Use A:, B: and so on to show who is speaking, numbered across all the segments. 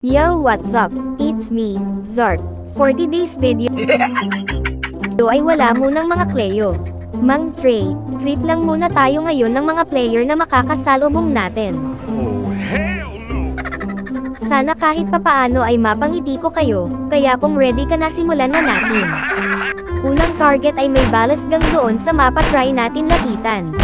A: Yo, what's up? It's me, Zark. For today's video ay wala munang mga Cleo. Mang Trey, trip lang muna tayo ngayon ng mga player na makakasalubong natin.
B: Oh, hell no!
A: Sana kahit papaano ay mapangiti ko kayo, kaya kung ready ka na simulan na natin. Unang target ay may balas gang doon sa mapa, try natin lapitan.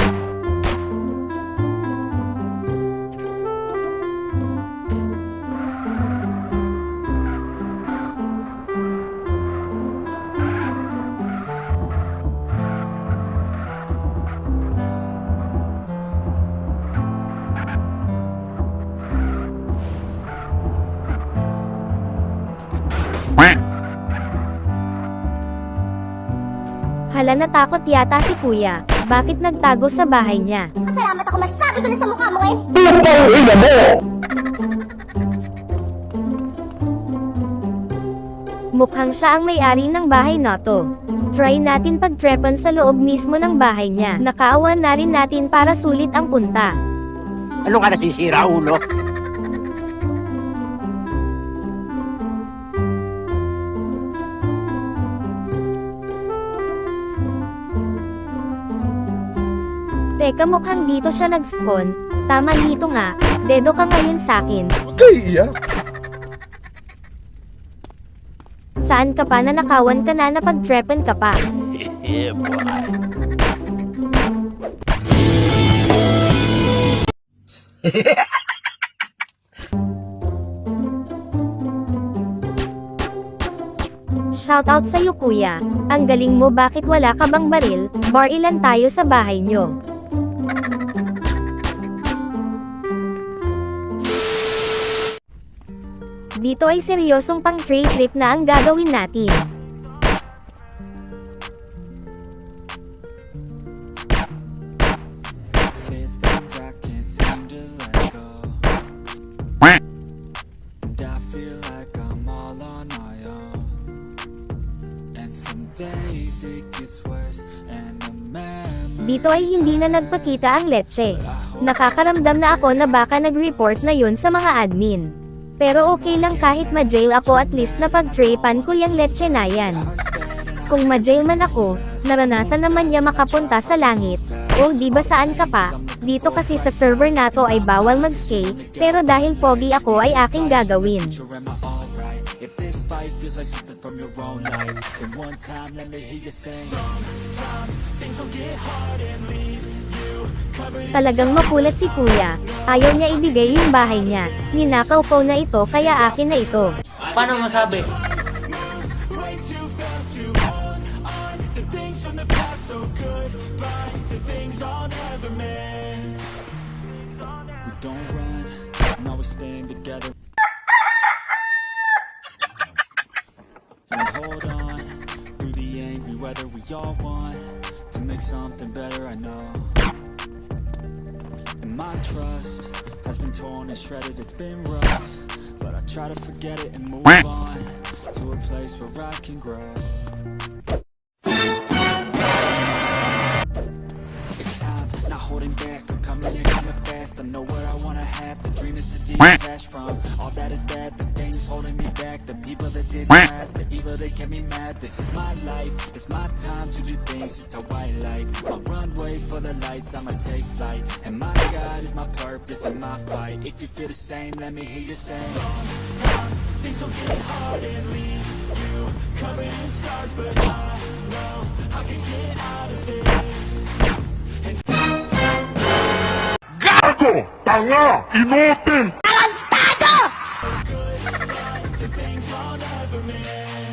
A: Hala, natakot yata si kuya. Bakit nagtago sa bahay niya?
C: Salamat ako, masasabi ko na sa mukha mo ngayon.
A: Mukhang siya ang may-ari ng bahay na to. Try natin pagtrepan sa loob mismo ng bahay niya. Nakaawan na rin natin para sulit ang punta.
D: Ano ka nasisira, ulo?
A: Teka, mukhang dito siya nag-spawn. Tama dito nga. Dedo ka ngayon sakin.
B: Kaya?
A: Saan ka pa, na nakawan ka na, napag-trepan ka pa?
D: Yeah, boy.
A: Shoutout sa'yo kuya. Ang galing mo, bakit wala ka bang baril? Bar ilan tayo sa bahay nyo? Dito ay seryosong pang trade trip na ang gagawin natin.
E: There's things I can't seem to let go, and I feel like I'm all on my own. And some days it gets worse, and the memories
A: Dito ay hindi na nagpakita ang leche. Nakakaramdam na ako na baka nag-report na yun sa mga admin. Pero okay lang kahit ma-jail ako, at least napag-trepan ko yung leche na yan. Kung ma-jail man ako, naranasan naman niya makapunta sa langit. O di ba saan ka pa? Dito kasi sa server nato ay bawal mag-stay, pero dahil pogi ako ay aking gagawin.
E: am I alright? If this fight feels like something from your own life, then one time let me hear you sing. Things will get hard and leave you covered in
A: Talagang makulat si kuya. Ayaw niya ibigay yung bahay niya. Ninakaw ko na ito, kaya akin na ito.
D: Paano masabi?
E: way too fast to hold on to things from the past. So goodbye to things I'll never miss. We don't run, now we're staying together. And hold on through the angry weather. We all want to make something better, I know. And my trust has been torn and shredded. It's been rough, but I try to forget it and move on to a place where I can grow. It's time, not holding back. I'm coming fast. I know where I wanna have. The dream is to detach from all that is bad. The things holding me back. The people that did last. The evil that kept me mad. This is my life. It's my time to do things just how I like. My runway for the lights. I'ma take flight. And my God is my purpose and my fight. If you feel the same, let me hear you sing. Things will get hard and leave you covered in scars, but I know I can get out of this.
B: Gago! Tanga! Inutil!